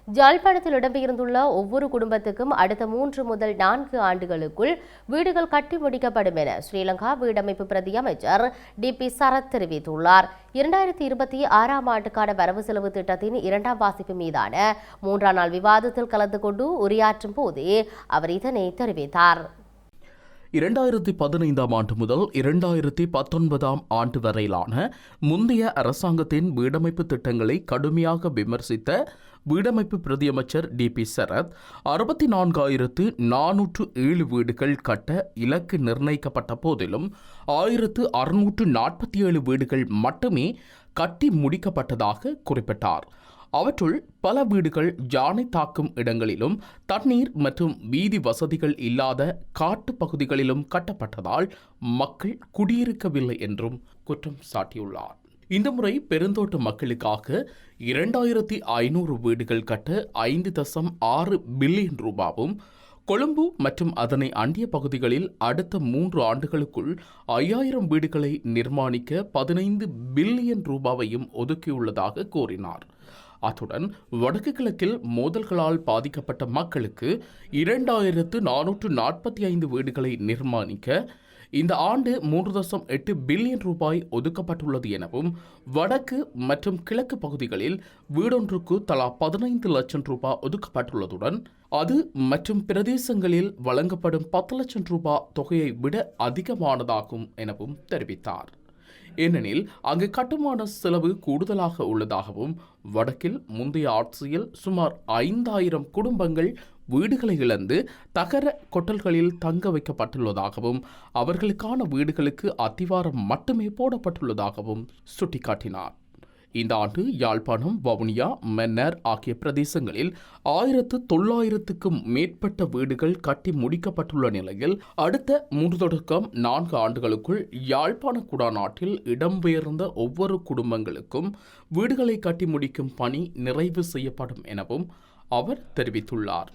யாழ்ப்பாணத்தில் இடம்பெயர்ந்துள்ள ஒவ்வொரு குடும்பத்துக்கும் அடுத்த 3 முதல் 4 ஆண்டுகளுக்குள் வீடுகள் கட்டி முடிக்கப்படும் என ஸ்ரீலங்கா வீடமைப்பு பிரதி அமைச்சர் டி.பி. சரத் தெரிவித்துள்ளார். 2026ஆம் ஆண்டுக்கான வரவு செலவு திட்டத்தின் 2ஆம் வாசிப்பு மீதான 3ஆம் நாள் விவாதத்தில் கலந்து கொண்டு உரையாற்றும் போதே அவர் இதனை தெரிவித்தார். 2015ஆம் ஆண்டு முதல் 2019ஆம் ஆண்டு வரையிலான முந்தைய அரசாங்கத்தின் வீடமைப்பு திட்டங்களை கடுமையாக விமர்சித்த வீடமைப்பு பிரதியமைச்சர் டி.பி. சரத் 64,407 வீடுகள் கட்ட இலக்கு நிர்ணயிக்கப்பட்ட போதிலும் 1,647 வீடுகள் மட்டுமே கட்டி முடிக்கப்பட்டதாக குறிப்பிட்டார். அவற்றுள் பல வீடுகள் யானை தாக்கும் இடங்களிலும் தண்ணீர் மற்றும் வீதி வசதிகள் இல்லாத காட்டு பகுதிகளிலும் கட்டப்பட்டதால் மக்கள் குடியிருக்கவில்லை என்றும் குற்றம் சாட்டியுள்ளார். இந்த முறை பெருந்தோட்ட மக்களுக்காக 2,500 வீடுகள் கட்ட 5.6 பில்லியன் ரூபாவும், கொழும்பு மற்றும் அதனை அண்டிய பகுதிகளில் அடுத்த 3 ஆண்டுகளுக்குள் 5,000 வீடுகளை நிர்மாணிக்க 15 பில்லியன் ரூபாவையும் ஒதுக்கியுள்ளதாக கூறினார். அத்துடன் வடக்கு கிழக்கில் மோதல்களால் பாதிக்கப்பட்ட மக்களுக்கு 2,445 வீடுகளை நிர்மாணிக்க இந்த ஆண்டு 3.8 பில்லியன் ரூபாய் ஒதுக்கப்பட்டுள்ளது எனவும், வடக்கு மற்றும் கிழக்கு பகுதிகளில் வீடொன்றுக்கு தலா 15 லட்சம் ரூபாய் ஒதுக்கப்பட்டுள்ளதுடன் அது மற்றும் பிரதேசங்களில் வழங்கப்படும் 10 லட்சம் ரூபாய் தொகையை விட அதிகமானதாகும் எனவும் தெரிவித்தார். ஏனெனில் அங்கு கட்டுமான செலவு கூடுதலாக உள்ளதாகவும், வடக்கில் முந்தைய ஆட்சியில் சுமார் 5,000 குடும்பங்கள் வீடுகளை இழந்து தகர கொட்டல்களில் தங்க வைக்கப்பட்டுள்ளதாகவும், அவர்களுக்கான வீடுகளுக்கு அத்திவாரம் மட்டுமே போடப்பட்டுள்ளதாகவும் சுட்டிக்காட்டினார். இந்த ஆண்டு யாழ்ப்பாணம், வவுனியா, மன்னார் ஆகிய பிரதேசங்களில் 1,900க்கும் மேற்பட்ட வீடுகள் கட்டி முடிக்கப்பட்டுள்ள நிலையில் அடுத்த 3-4 ஆண்டுகளுக்குள் யாழ்ப்பாண குடாநாட்டில் இடம்பெயர்ந்த ஒவ்வொரு குடும்பங்களுக்கும் வீடுகளை கட்டி முடிக்கும் பணி நிறைவு செய்யப்படும் எனவும் அவர் தெரிவித்துள்ளார்.